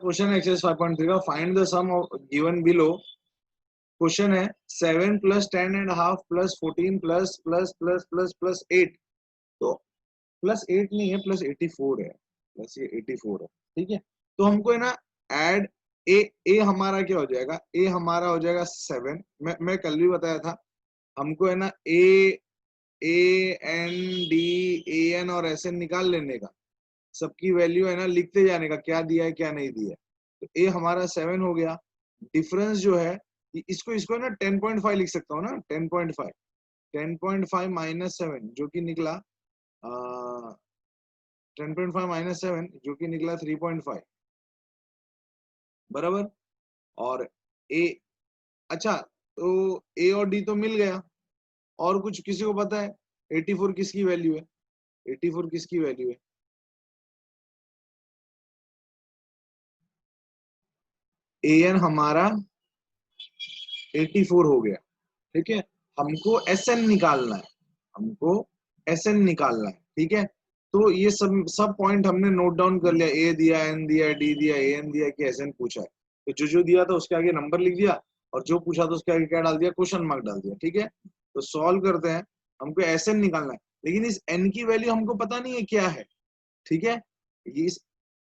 Question exercise 5.3 का find the sum of given below. Question है 7 plus 10.5 plus 14 plus plus plus plus plus 8। तो plus 8 नहीं है, plus 84 है, प्लस ये 84 है। ठीक है, तो हमको है ना ऐड ए। ए हमारा क्या हो जाएगा? ए हमारा हो जाएगा 7। मैं कल भी बताया था, हमको है ना ए A N D A N और एस एन निकाल लेने का, सबकी वैल्यू है ना लिखते जाने का, क्या दिया है क्या नहीं दिया है। तो ए हमारा 7 हो गया। डिफरेंस जो है इसको इसको ना 10.5 लिख सकता हूँ ना, 10.5। 10.5 माइनस 7 जो कि निकला 10.5 माइनस 7 जो कि निकला 3.5 बराबर। और ए, अच्छा तो ए और डी तो मिल गया। और कुछ किसी को पता है 84 किसकी वैल्यू है? 84 किसकी वैल्यू है? ए एन हमारा 84 हो गया। ठीक है, हमको एस एन निकालना है, हमको एस एन निकालना है। ठीक है, तो ये सब सब पॉइंट हमने नोट डाउन कर लिया। ए दिया, एन दिया, डी दिया, ए एन दिया कि एस एन पूछा है, तो जो दिया था उसके आगे नंबर लिख दिया, और जो पूछा था उसके आगे क्या डाल दिया? क्वेश्चन मार्क डाल दिया। ठीक है, तो सॉल्व करते हैं। हमको एस एन निकालना है, लेकिन इस एन की वैल्यू हमको पता नहीं है क्या है। ठीक है, ये इस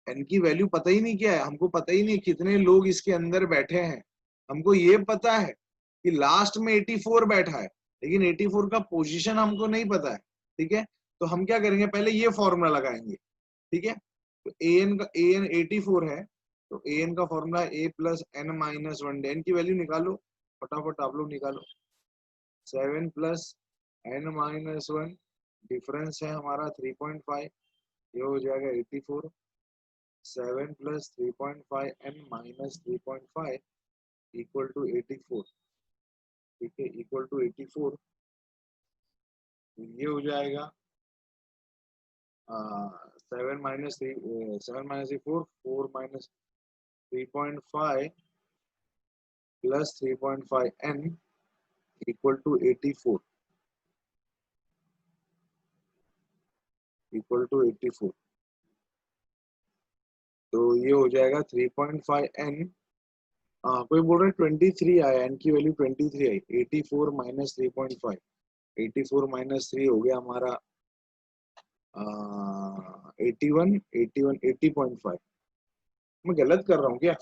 एन की वैल्यू पता ही नहीं क्या है, हमको पता ही नहीं कितने लोग इसके अंदर बैठे हैं। हमको ये पता है कि लास्ट में 84 बैठा है, लेकिन 84 का पोजीशन हमको नहीं पता है। ठीक है, तो हम क्या करेंगे, पहले ये फॉर्मूला लगाएंगे। ठीक है, तो ए एन का, ए एन 84 है, तो ए एन का फॉर्मूला है ए प्लस एन माइनस 1। एन की वैल्यू निकालो, फटाफट आप लोग निकालो। 7 प्लस एन माइनस 1, डिफरेंस है हमारा 3.5, ये हो जाएगा 84। 7 plus 3.5 n minus 3.5 equal to 84। ठीक है, इक्वल टू 84, ये हो जाएगा 7 minus 4, 4 minus 3.5 plus 3.5 n equal to 84, equal to 84। तो ये हो जाएगा 3.5 एन। हाँ, कोई बोल रहे 23 आया, एन की वैल्यू 23 आई। 84 माइनस 3.5, 84 माइनस 3 हो गया हमारा 81, 81, 80.5। मैं गलत कर रहा हूँ क्या?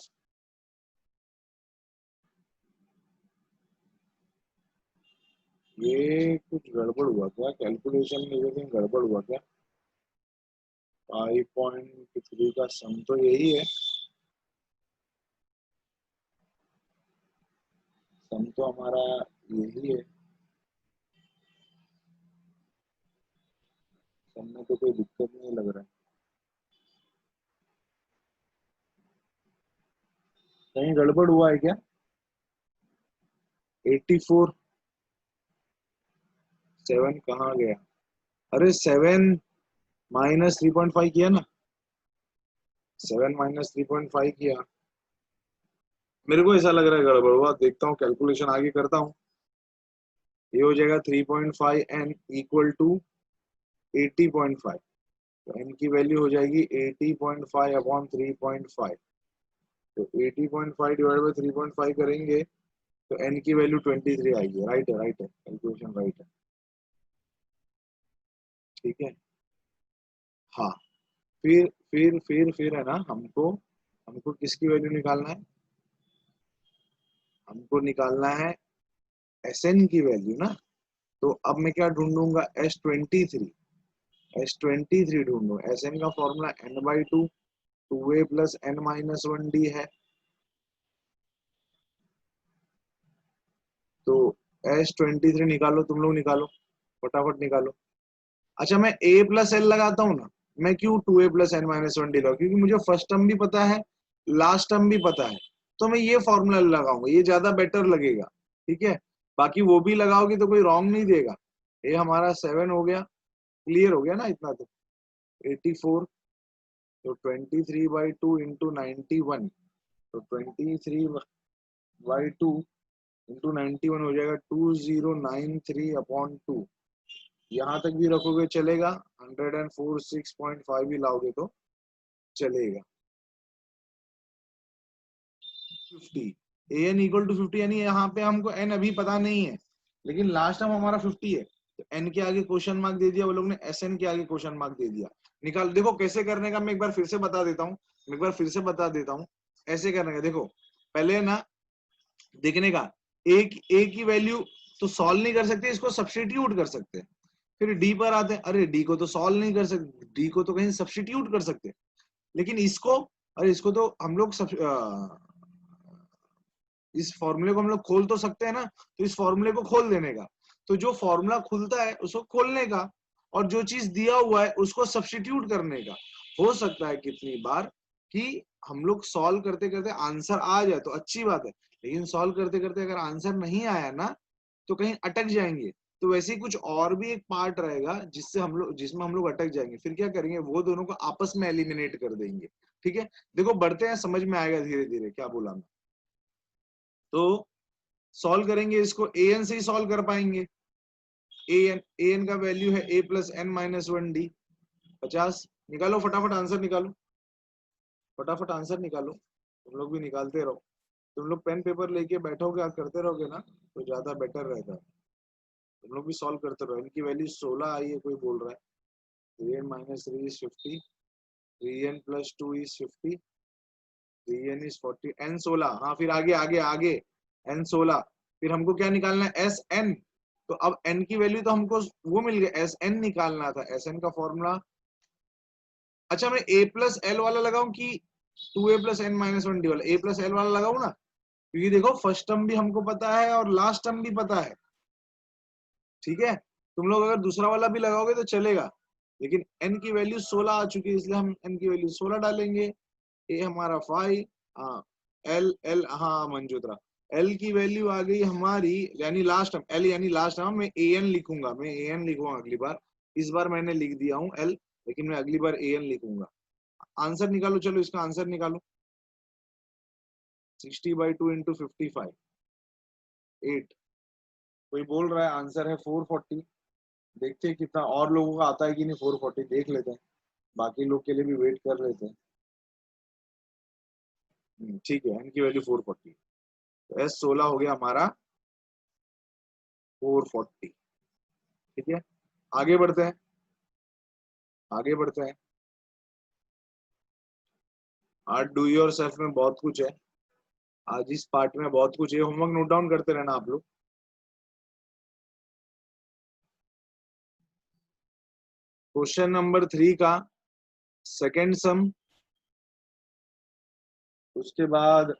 ये कुछ गड़बड़ हुआ क्या कैलकुलेशन में? कहीं गड़बड़ हुआ क्या? 5.3 का सम तो यही है, सम तो हमारा यही है, सम में तो कोई दिक्कत नहीं लग रहा है। कहीं गड़बड़ हुआ है क्या? 84, 7 कहाँ गया? अरे 7 माइनस 3.5 किया ना, 7 माइनस 3.5 किया। मेरे को ऐसा लग रहा है गड़बड़ हुआ, देखता हूँ कैलकुलेशन आगे करता हूँ। ये हो जाएगा 3.5 एन इक्वल टू 80.5। तो एन की वैल्यू हो जाएगी 80.5 अपॉन 3.5। तो 80.5 डिवाइड बाई 3.5 करेंगे तो एन की वैल्यू 23 आएगी। राइट है, राइट है, कैलकुलेशन राइट है। ठीक है, हाँ। फिर है ना, हमको हमको किसकी वैल्यू निकालना है? हमको निकालना है एस एन की वैल्यू ना। तो अब मैं क्या ढूंढूंगा? S23, S23 ढूंढू। एस एन का formula n/2, 2a plus n minus 1d है। तो S23 निकालो, तुम लोग निकालो, फटाफट निकालो। अच्छा, मैं a प्लस एल लगाता हूँ ना। मैं क्यों 2a plus N minus 1d लगाऊ? क्योंकि मुझे फर्स्ट टर्म भी पता है, लास्ट टर्म भी पता है, तो मैं ये फॉर्मूला लगाऊंगा, ये ज्यादा बेटर लगेगा। ठीक है, बाकी वो भी लगाओगे तो कोई रॉन्ग नहीं देगा। ये हमारा 7 हो गया, क्लियर हो गया ना इतना? तो 84, तो 23/2 इंटू 91, तो 23/2 इंटू 91 हो जाएगा 2093/2। यहाँ तक भी रखोगे चलेगा, 104 6.5 भी लाओगे तो चलेगा। 50, an इक्वल टू 50, यानी यहाँ पे हमको n अभी पता नहीं है, लेकिन लास्ट टाइम हमारा 50 है, तो n के आगे क्वेश्चन मार्क दे दिया वो लोग ने, sn के आगे क्वेश्चन मार्क दे दिया। निकाल, देखो कैसे करने का, मैं एक बार फिर से बता देता हूँ, ऐसे करने का। देखो पहले ना देखने का, a की वैल्यू तो सॉल्व नहीं कर सकते, इसको सब्स्टिट्यूट कर सकते हैं। फिर डी पर आते हैं, अरे डी को तो सॉल्व नहीं कर सकते, डी को तो कहीं सब्स्टिट्यूट कर सकते, लेकिन इसको, अरे इसको तो हम लोग इस फॉर्मूले को हम लोग खोल तो सकते हैं ना, तो इस फॉर्मूले को खोल देने का। तो जो फॉर्मूला खुलता है उसको खोलने का, और जो चीज दिया हुआ है उसको सब्स्टिट्यूट करने का। हो सकता है कितनी बार कि हम लोग सॉल्व करते करते आंसर आ जाए तो अच्छी बात है, लेकिन सॉल्व करते करते अगर आंसर नहीं आया ना तो कहीं अटक जाएंगे। तो वैसे ही कुछ और भी एक पार्ट रहेगा जिसमें हम लोग अटक जाएंगे। फिर क्या करेंगे, वो दोनों को आपस में एलिमिनेट कर देंगे। ठीक है, देखो बढ़ते हैं, समझ में आएगा धीरे धीरे क्या बोला मैं। तो सॉल्व करेंगे इसको, an से ही सॉल्व कर पाएंगे। an का वैल्यू है a plus N minus 1d, 50। निकालो फटाफट आंसर निकालो, फटाफट आंसर निकालो, तुम लोग भी निकालते रहो। तुम लोग पेन पेपर लेके बैठोगे और करते रहोगे ना तो ज्यादा बेटर रहता है। तुम लोग भी सॉल्व करते रहो। इनकी वैल्यू 16 आई है, कोई बोल रहा है 3n minus 3 is 50, 3n plus 2 is 50, 3n is 40, n 16। हाँ फिर आगे आगे आगे, n 16। फिर हमको क्या निकालना है, एस एन। तो अब n की वैल्यू तो हमको वो मिल गया, एस एन निकालना था। एस एन का फॉर्मूला, अच्छा मैं a प्लस एल वाला लगाऊं कि 2a plus N minus 1d वाला, a प्लस एल वाला लगाऊं ना, क्योंकि देखो फर्स्ट टर्म भी हमको पता है और लास्ट टर्म भी पता है। ठीक है, तुम लोग अगर दूसरा वाला भी लगाओगे तो चलेगा, लेकिन n की वैल्यू 16 आ चुकी है, इसलिए हम n की वैल्यू 16 डालेंगे। a हमारा 5, हाँ l l, हाँ मंजूत्रा, l की वैल्यू आ गई हमारी, यानी लास्ट टर्म l, यानी लास्ट टर्म मैं an लिखूंगा, अगली बार। इस बार मैंने लिख दिया हूँ l, लेकिन मैं अगली बार an लिखूंगा। आंसर निकालो, चलो इसका आंसर निकालो। 60/2 इंटू 55, 8। कोई बोल रहा है आंसर है 440। देखते हैं कितना और लोगों का आता है कि नहीं, 440 देख लेते हैं, बाकी लोग के लिए भी वेट कर लेते हैं। ठीक है, n की वैल्यू 440, तो S 16 हो गया हमारा 440। ठीक है, आगे बढ़ते हैं, आगे बढ़ते हैं। आज डू योर सेल्फ में बहुत कुछ है, आज इस पार्ट में बहुत कुछ है, होमवर्क नोट डाउन करते रहना आप लोग। क्वेश्चन नंबर 3 का सेकेंड सम, उसके बाद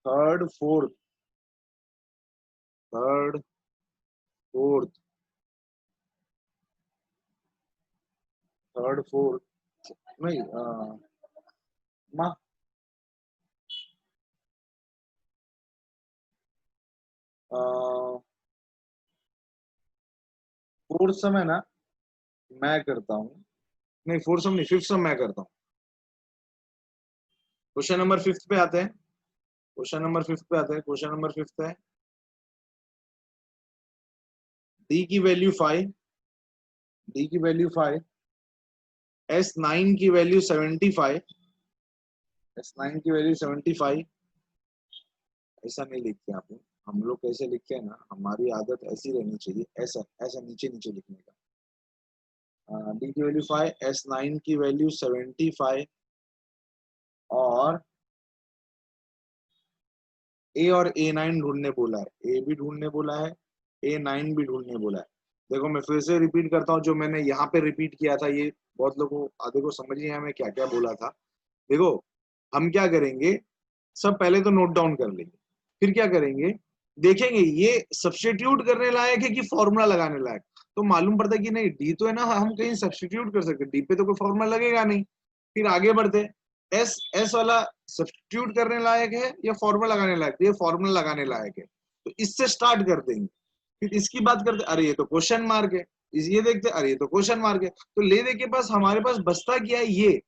third fourth, third fourth, third fourth नहीं, फोर्थ सम है ना, मैं करता हूँ, नहीं फोर्थ सम नहीं, फिफ्थ सम मैं करता हूँ। क्वेश्चन नंबर फिफ्थ पे आते हैं, क्वेश्चन नंबर फिफ्थ है, डी की वैल्यू 5, डी की वैल्यू 5, S9 की वैल्यू 75, S9 की वैल्यू 75। ऐसा नहीं लिखते आप लोग, हम लोग कैसे लिखते हैं ना, हमारी आदत ऐसी रहनी चाहिए, ऐसा ऐसा नीचे नीचे लिखने का। डी की वैल्यू 5, S9 की वैल्यू 75, और ए और A9 ढूंढने बोला है, ए भी ढूंढने बोला है, A9 भी ढूंढने बोला है। देखो मैं फिर से रिपीट करता हूँ, जो मैंने यहाँ पे रिपीट किया था, ये बहुत लोगों आधे को समझ नहीं आया मैं क्या क्या बोला था। देखो हम क्या करेंगे, सब पहले तो नोट डाउन कर लेंगे, फिर क्या करेंगे, देखेंगे ये सब्स्टिट्यूट करने लायक है कि फॉर्मूला लगाने लायक। तो मालूम पड़ता है कि नहीं, डी तो है ना, हम कहीं सब्स्टिट्यूट कर सकते, डी पे तो कोई फॉर्मूला लगेगा नहीं। फिर आगे बढ़ते, एस एस वाला सब्स्टिट्यूट करने लायक है या फॉर्मूला लगाने लायक, ये फॉर्मूला लगाने लायक है, तो इससे स्टार्ट कर देंगे। फिर इसकी बात करते, अरे ये तो क्वेश्चन मार्क है, ये देखते, अरे ये तो क्वेश्चन मार्क है, तो ले दे के पास हमारे पास बचता क्या है, ये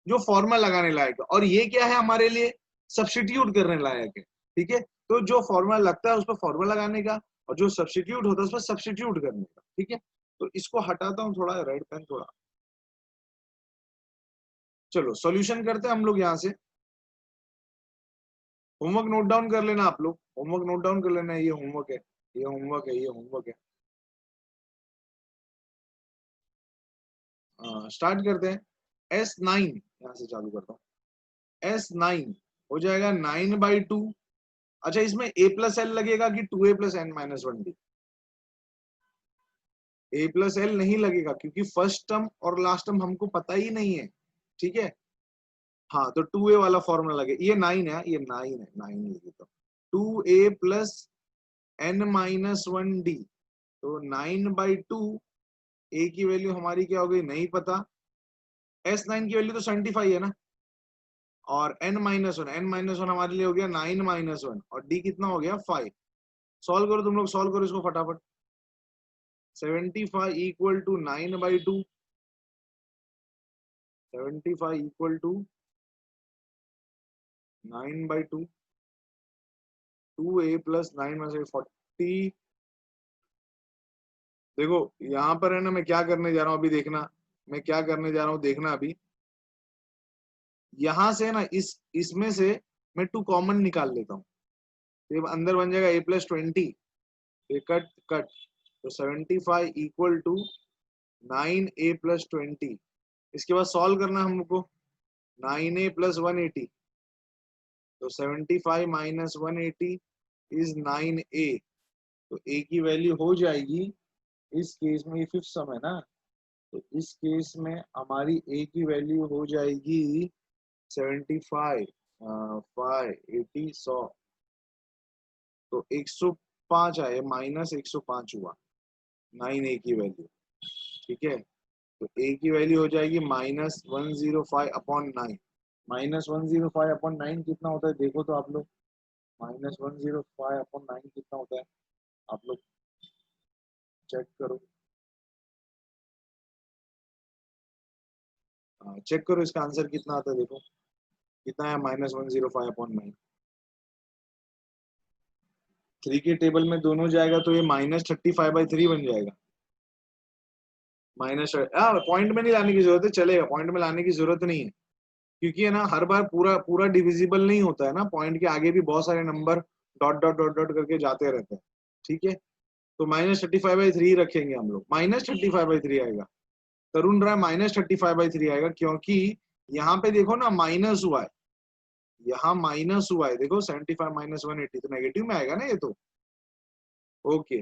जो फॉर्मूला लगाने लायक है, और ये क्या है हमारे लिए, सब्स्टिट्यूट करने लायक है। ठीक है, तो जो फॉर्मूला लगता है उस पर फॉर्मूला लगाने का, और जो सब्स्टिट्यूट होता है उस पर सब्स्टिट्यूट करने का। ठीक है, तो इसको हटाता हूँ थोड़ा, रेड पेन थोड़ा, चलो सॉल्यूशन करते हैं हम लोग यहाँ से। होमवर्क नोट डाउन कर लेना आप लोग, होमवर्क नोट डाउन कर लेना, ये होमवर्क है, ये होमवर्क है, ये होमवर्क है। स्टार्ट करते हैं। S9 यहाँ से चालू करता हूँ। S9 हो जाएगा 9/2। अच्छा, इसमें a प्लस एल लगेगा कि 2a plus n minus 1d? a plus L नहीं लगेगा क्योंकि फर्स्ट टर्म और लास्ट टर्म हमको पता ही नहीं है। ठीक है, हाँ, तो 2a वाला फॉर्मूला लगे। ये 9 है, ये 9 है, 9 लिखे तो 2a plus n minus 1d। तो 9/2, a की वैल्यू हमारी क्या हो गई नहीं पता, S9 की वैल्यू तो 75 है ना, और n-1 हमारे लिए हो गया 9-1, और d कितना हो गया 5। सॉल्व करो तुम लोग, सॉल्व करो इसको फटाफट। 75 equal to 9/2, 75 equal to 9/2, 2a plus 9-40। देखो यहाँ पर है ना, मैं क्या करने जा रहा हूँ अभी देखना, मैं क्या करने जा रहा हूँ देखना अभी। यहां से ना इसमें से मैं 2 कॉमन निकाल लेता हूँ, ये अंदर बन जाएगा a प्लस 20, ये कट कट, तो 75 इक्वल टू 9a प्लस 20। इसके बाद सॉल्व करना हमको, 9a प्लस 180, तो 75 माइनस 180 इज 9a। तो a की वैल्यू हो जाएगी, इस केस में ये फिफ्थ सम है ना, तो इस केस में हमारी a की वैल्यू हो जाएगी 75, 580, 100, तो 105 आए, माइनस 105 हुआ 9a की वैल्यू। ठीक है, तो a की वैल्यू हो जाएगी -105/9। -105/9 कितना होता है देखो तो आप लोग, -105/9 कितना होता है आप लोग चेक करो। चेक करो इसका आंसर कितना आता है देखो, कितना है -105/9। 3 के टेबल में दोनों जाएगा तो ये -35/3 बन जाएगा। माइनस पॉइंट में नहीं लाने की जरूरत है, चलेगा, पॉइंट में लाने की जरूरत नहीं है, क्योंकि है ना हर बार पूरा पूरा डिविजिबल नहीं होता है ना, पॉइंट के आगे भी बहुत सारे number dot dot dot dot करके जाते रहते हैं। ठीक है, तो -35/3 रखेंगे हम लोग, -35/3 आएगा। तरुण राय -35/3 आएगा, क्योंकि यहाँ पे देखो ना माइनस हुआ है, यहाँ माइनस हुआ है देखो, 75 माइनस 180 तो नेगेटिव में आएगा ना ये तो। ओके,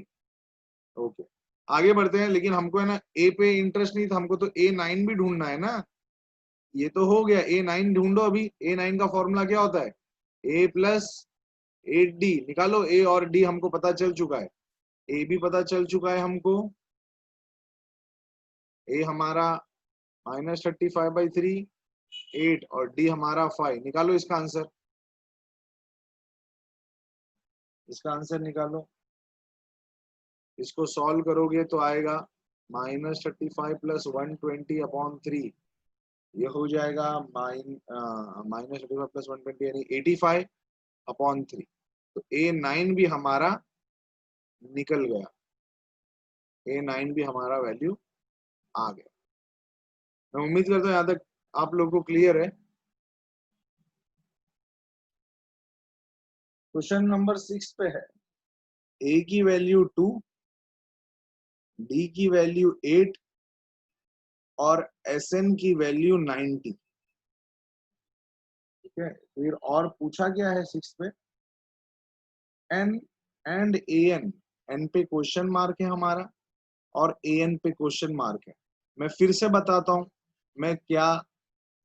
ओके, आगे बढ़ते हैं। लेकिन हमको है ना ए पे इंटरेस्ट नहीं था, हमको तो A9 भी ढूंढना है ना। ये तो हो गया, A9 ढूंढो अभी। A9 का फॉर्मूला क्या होता है, a प्लस 8d निकालो। a और d हमको पता चल चुका है, a भी पता चल चुका है हमको, a हमारा -35/3, 8, और d हमारा 5। निकालो इसका आंसर, इसका आंसर निकालो। इसको सॉल्व करोगे तो आएगा -35 + 120/3, ये हो जाएगा -35 + 120 यानी 85/3। तो A9 भी हमारा निकल गया, A9 भी हमारा वैल्यू आ गया। मैं उम्मीद करता हूँ यहाँ तक आप लोगों को क्लियर है। क्वेश्चन नंबर 6 पे है, a की वैल्यू 2, d की वैल्यू 8 और Sn की वैल्यू 90। ठीक है, फिर और पूछा क्या है 6 पे, n एंड an, n पे क्वेश्चन मार्क है हमारा और an पे क्वेश्चन मार्क है। मैं फिर से बताता हूँ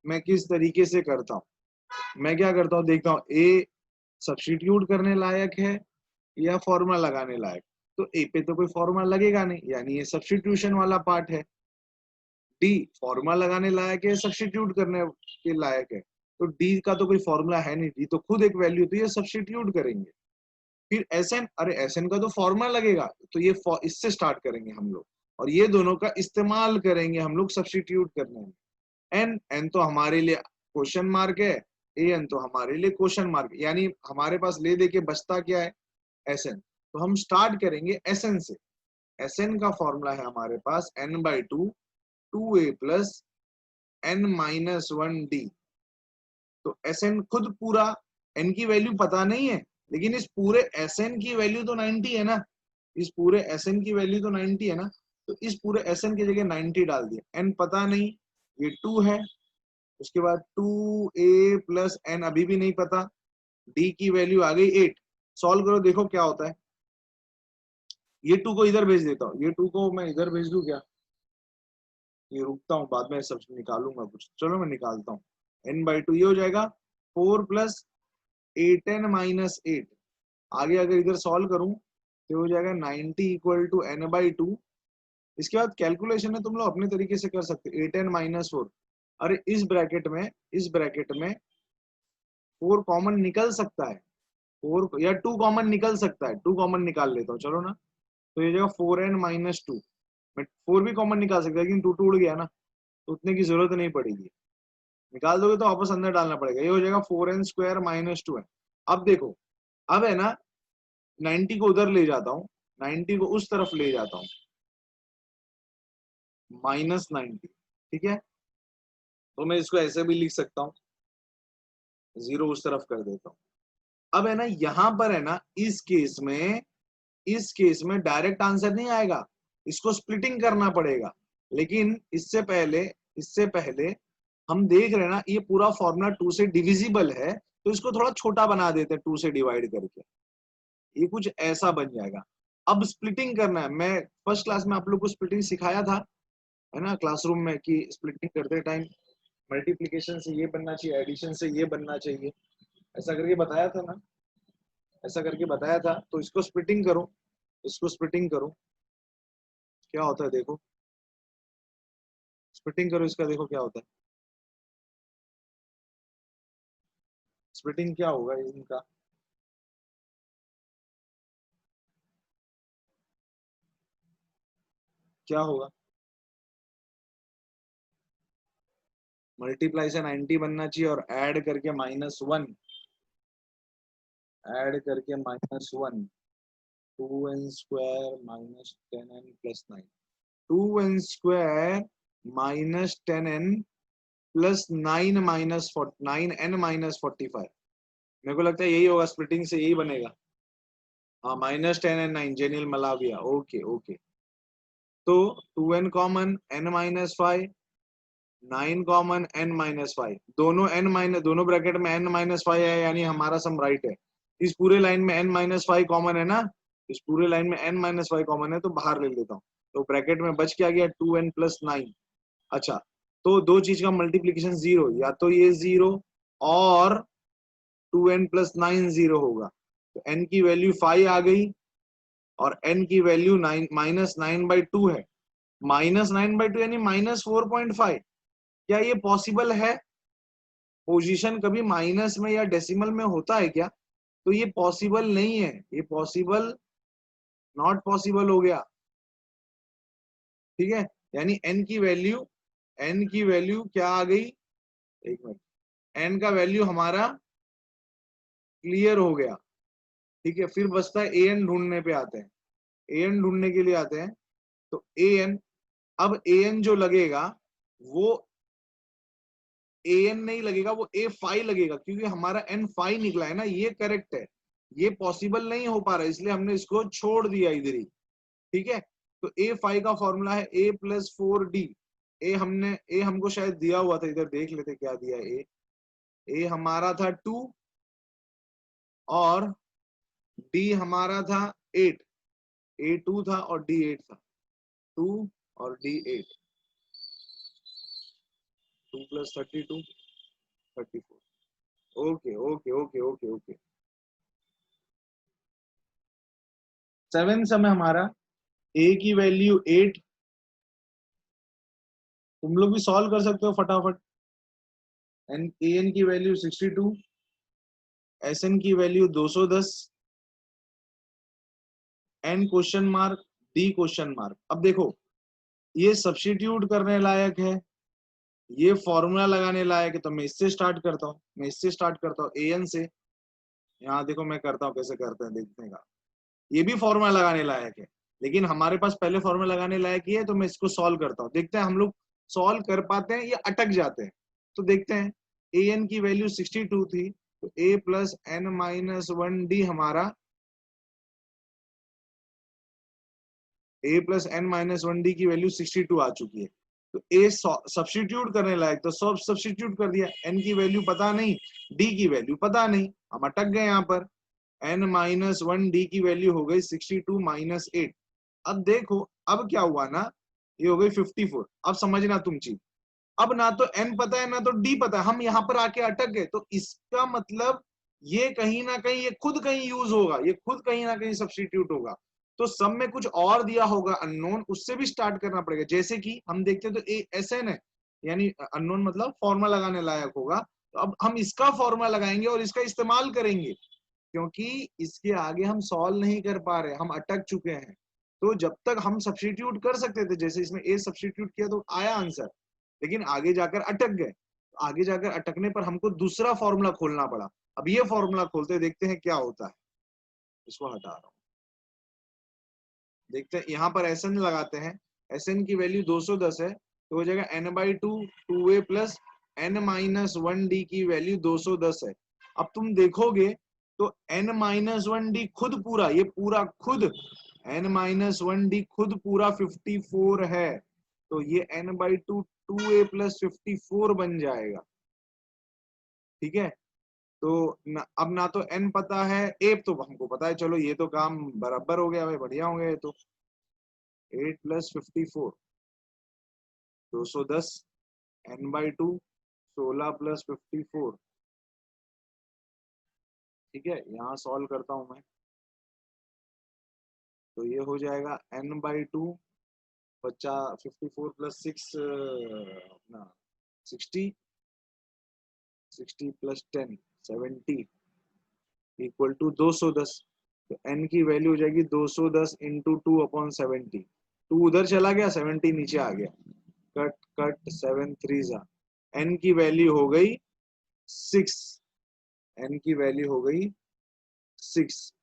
मैं किस तरीके से करता हूँ। मैं क्या करता हूँ, देखता हूँ a सब्स्टिट्यूट करने लायक है या फॉर्मूला लगाने लायक। तो ए पे तो कोई फॉर्मूला लगेगा नहीं, यानी ये सब्स्टिट्यूशन वाला पार्ट है। डी फॉर्मूला लगाने लायक है, सब्स्टिट्यूट करने के लायक है। तो डी का तो कोई फॉर्मूला है नहीं, डी तो खुद एक वैल्यू, तो ये सब्स्टिट्यूट करेंगे। फिर एसएन, अरे एसएन का तो फॉर्मूला लगेगा, तो ये इससे स्टार्ट करेंगे हम लोग, और ये दोनों का इस्तेमाल करेंगे हम लोग सब्स्टिट्यूट करने में। एन एन तो हमारे लिए क्वेश्चन मार्क है, ए एन तो हमारे लिए क्वेश्चन मार्क, यानी हमारे पास ले दे के बचता क्या है, एस एन। तो हम स्टार्ट करेंगे एस एन से। एस एन का फॉर्मूला है हमारे पास n/2, 2a प्लस n-1d। तो एस एन खुद पूरा एन की वैल्यू पता नहीं है, लेकिन इस पूरे एस एन की वैल्यू तो 90 है ना, इस पूरे एस एन की वैल्यू तो 90 है ना, तो इस पूरे एस एन की जगह 90 डाल दिया। एन पता नहीं, ये 2 है। उसके बाद 2a प्लस एन अभी भी नहीं पता, डी की वैल्यू आ गई 8। सॉल्व करो, देखो क्या होता है। ये 2 को इधर भेज देता हूँ, ये 2 को मैं इधर भेज दूं क्या? ये रुकता हूँ, बाद में सब निकालूंगा कुछ, चलो मैं निकालता हूँ। n/2 ये हो जाएगा 4 प्लस 8n माइनस 8। आगे अगर इधर सॉल्व करूं तो हो जाएगा 90 इक्वल टू n/2। इसके बाद कैलकुलेशन है तुम लोग अपने तरीके से कर सकते हो, 8n माइनस 4। अरे इस ब्रैकेट में 4 कॉमन निकल सकता है, 4 या 2 कॉमन निकल सकता है, 2 कॉमन निकाल लेता हूँ चलो ना। तो ये जाएगा 4n माइनस 2। मैं 4 भी कॉमन निकाल सकता है, लेकिन 2 उड़ गया ना, तो उतने की जरूरत नहीं पड़ेगी। निकाल दोगे तो वापस अंदर डालना पड़ेगा। ये हो जाएगा 4n स्क्वायर माइनस 2n। अब देखो, अब है ना 90 को उधर ले जाता हूँ, 90 को उस तरफ ले जाता हूँ, -90, ठीक है। तो मैं इसको ऐसे भी लिख सकता हूँ, 0 उस तरफ कर देता हूँ। अब है ना यहां पर है ना, इस केस में डायरेक्ट आंसर नहीं आएगा, इसको स्प्लिटिंग करना पड़ेगा। लेकिन इससे पहले हम देख रहे हैं ना, ये पूरा फॉर्मूला 2 से डिविजिबल है, तो इसको थोड़ा छोटा बना देते हैं 2 से डिवाइड करके, ये कुछ ऐसा बन जाएगा। अब स्प्लिटिंग करना है, मैं फर्स्ट क्लास में आप लोग को स्प्लिटिंग सिखाया था, है ना, क्लासरूम में, कि स्प्लिटिंग करते टाइम मल्टीप्लिकेशन से ये बनना चाहिए, एडिशन से ये बनना चाहिए, ऐसा करके बताया था ना, ऐसा करके बताया था। तो इसको स्प्लिटिंग करो, इसको स्प्लिटिंग करो, क्या होता है देखो, स्प्लिटिंग करो इसका, देखो क्या होता है। स्प्लिटिंग क्या होगा इनका, क्या होगा? मल्टीप्लाई से 90 बनना चाहिए और ऐड करके -1, ऐड करके -1, 2n square minus 10n plus 9, 2n square minus 10n plus 9 minus 9n minus 45। मेरे को लगता है यही होगा, स्प्लिटिंग से यही बनेगा। हाँ, -10n9, जेनियल मलाविया, ओके ओके। तो 2n common, n minus 5, 9 common, n minus 5, दोनों ब्रैकेट में n माइनस 5 है, यानी हमारा सम राइट है। इस पूरे लाइन में n माइनस 5 कॉमन है ना, इस पूरे लाइन में n माइनस 5 कॉमन है, तो बाहर ले लेता हूँ। तो ब्रैकेट में बच क्या गया, 2n प्लस 9। अच्छा, तो दो चीज का मल्टीप्लीकेशन 0, या तो ये 0 और 2n प्लस 9 0 होगा। तो n की वैल्यू 5 आ गई, और n की वैल्यू -9/2 है। -9/2 यानी -4.5। क्या ये पॉसिबल है? पोजीशन कभी माइनस में या डेसिमल में होता है क्या? तो ये पॉसिबल नहीं है, ये पॉसिबल, नॉट पॉसिबल हो गया, ठीक है। यानी n की वैल्यू क्या आ गई, एक मिनट, n का वैल्यू हमारा क्लियर हो गया, ठीक है। फिर बचता है an ढूंढने पे आते हैं, an ढूंढने के लिए आते हैं। तो an, अब an जो लगेगा वो an नहीं लगेगा, वो a5 लगेगा, क्योंकि हमारा n5 निकला है ना, ये करेक्ट है। ये पॉसिबल नहीं हो पा रहा है, इसलिए हमने इसको छोड़ दिया इधर ही, ठीक है। तो a5 का फॉर्मूला है a प्लस 4d। ए हमको शायद दिया हुआ था, इधर देख लेते क्या दिया है। ए हमारा था 2 और डी हमारा था 8। ए 2 था और डी 8 था, 2 और D 8, 2 plus 32, 34। Okay okay okay okay okay. 7 समय हमारा, ए की वैल्यू 8, तुम लोग भी सॉल्व कर सकते हो फटाफट। एन की वैल्यू 62, एस एन की value 210, n question mark, d question mark. अब देखो, ये सब्स्टिट्यूट करने लायक है, ये फॉर्मूला लगाने लायक है, तो मैं इससे स्टार्ट करता हूँ, ए एन से। यहाँ देखो मैं करता हूँ, कैसे करते हैं देखने का। ये भी फॉर्मूला लगाने लायक है, लेकिन हमारे पास पहले फॉर्मूला लगाने लायक ही है, तो मैं इसको सॉल्व करता हूँ, देखते हैं हम लोग सॉल्व कर पाते हैं या अटक जाते हैं। तो देखते हैं, ए एन की वैल्यू 62 थी, तो a plus n minus 1d हमारा a plus n minus 1d की वैल्यू 62 आ चुकी है। तो a सब्स्टिट्यूट करने लायक तो सब सब्स्टिट्यूट कर दिया, n की वैल्यू पता नहीं, d की वैल्यू पता नहीं, हम अटक गए यहाँ पर। n माइनस 1d की वैल्यू हो गई 62 माइनस 8। अब देखो अब क्या हुआ ना, ये हो गई 54। अब समझना तुम चीज, अब ना तो n पता है ना तो d पता है, हम यहाँ पर आके अटक गए। तो इसका मतलब ये कहीं ना कहीं ये खुद कहीं यूज होगा, ये खुद कहीं ना कहीं सब्स्टिट्यूट होगा। तो सब में कुछ और दिया होगा अननोन, उससे भी स्टार्ट करना पड़ेगा। जैसे कि हम देखते हैं तो एस एन है, यानी अननोन मतलब फॉर्मूला लगाने लायक होगा। तो अब हम इसका फॉर्मूला लगाएंगे और इसका इस्तेमाल करेंगे, क्योंकि इसके आगे हम सॉल्व नहीं कर पा रहे, हम अटक चुके हैं। तो जब तक हम सब्स्टिट्यूट कर सकते थे, जैसे इसमें ए सब्स्टिट्यूट किया तो आया आंसर, लेकिन आगे जाकर अटक गए। आगे जाकर अटकने पर हमको दूसरा फॉर्मूला खोलना पड़ा। अब ये फॉर्मूला खोलते देखते हैं क्या होता है। इसको हटा रहा हूं, देखते हैं। यहाँ पर एस एन लगाते हैं, एस एन की वैल्यू 210 है, तो हो जाएगा n by two 2a plus n minus 1d की वैल्यू 210 है। अब तुम देखोगे तो n माइनस 1d खुद पूरा, ये पूरा खुद n माइनस 1d खुद पूरा 54 है। तो ये n by two 2a plus 54 बन जाएगा। ठीक है, तो अब ना तो n पता है, a तो हमको पता है, चलो ये तो काम बराबर हो गया भाई, बढ़िया हो गया ये तो। 8 plus 54 210, n by two 16 plus 54। ठीक है, यहाँ सॉल्व करता हूं मैं, तो ये हो जाएगा n बाई टू 54 प्लस 6 अपना 60, 60 प्लस 10 70 इक्वल टू 210। तो n की वैल्यू हो जाएगी 210 इंटू 2/70। 2 उधर चला गया, 70 नीचे आ गया, कट कट 7 3 जा, n की वैल्यू हो गई 6, n की वैल्यू हो गई 6।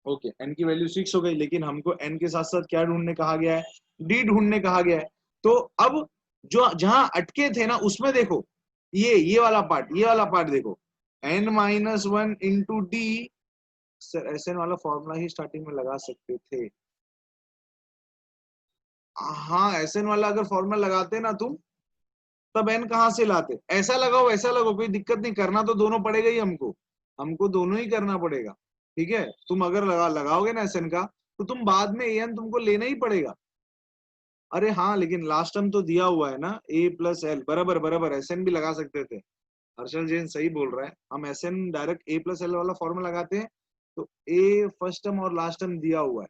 ओके, n की वैल्यू 6 हो गई, लेकिन हमको n के साथ साथ क्या ढूंढने कहा गया है, d ढूंढने कहा गया है। तो अब जो जहां अटके थे ना उसमें देखो, ये वाला पार्ट, ये वाला पार्ट देखो, n minus 1 into d. Sir SN वाला फॉर्मूला ही स्टार्टिंग में लगा सकते थे। हाँ, एसएन वाला अगर फॉर्मूला लगाते ना तुम, तब एन कहाँ से लाते। ऐसा लगाओ वैसा लगाओ, कोई दिक्कत नहीं, करना तो दोनों पड़ेगा ही हमको, हमको दोनों ही करना पड़ेगा। ठीक है, तुम अगर लगाओगे ना एसएन का, तो तुम बाद में एन तुमको लेना ही पड़ेगा। अरे हाँ, लेकिन लास्ट टर्म तो दिया हुआ है ना, ए प्लस एल, बराबर बराबर, एसएन भी लगा सकते थे। हर्षल जैन सही बोल रहा है, हम एसएन डायरेक्ट ए प्लस एल वाला फॉर्मूला लगाते हैं। तो ए फर्स्ट टर्म और लास्ट टर्म दिया हुआ है।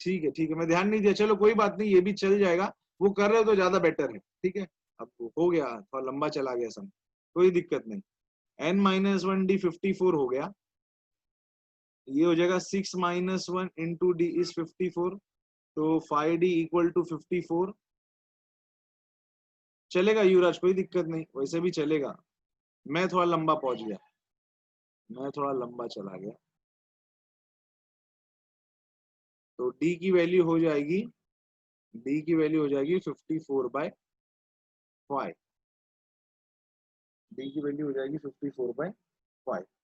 ठीक है ठीक है, मैं ध्यान नहीं दिया, चलो कोई बात नहीं, ये भी चल जाएगा। वो कर रहे हो तो ज्यादा बेटर है। ठीक है, अब हो गया, थोड़ा लंबा चला गया सम, कोई दिक्कत नहीं। n माइनस 1d 54 हो गया, ये हो जाएगा 6 माइनस 1 इंटू डी इज 54। तो 5d इक्वल टू 54। चलेगा युवराज, कोई दिक्कत नहीं, वैसे भी चलेगा। मैं थोड़ा लंबा पहुंच गया, मैं थोड़ा लंबा चला गया। तो d की वैल्यू हो जाएगी, d की वैल्यू हो जाएगी 54/5। डी की वैल्यू हो जाएगी 54/5।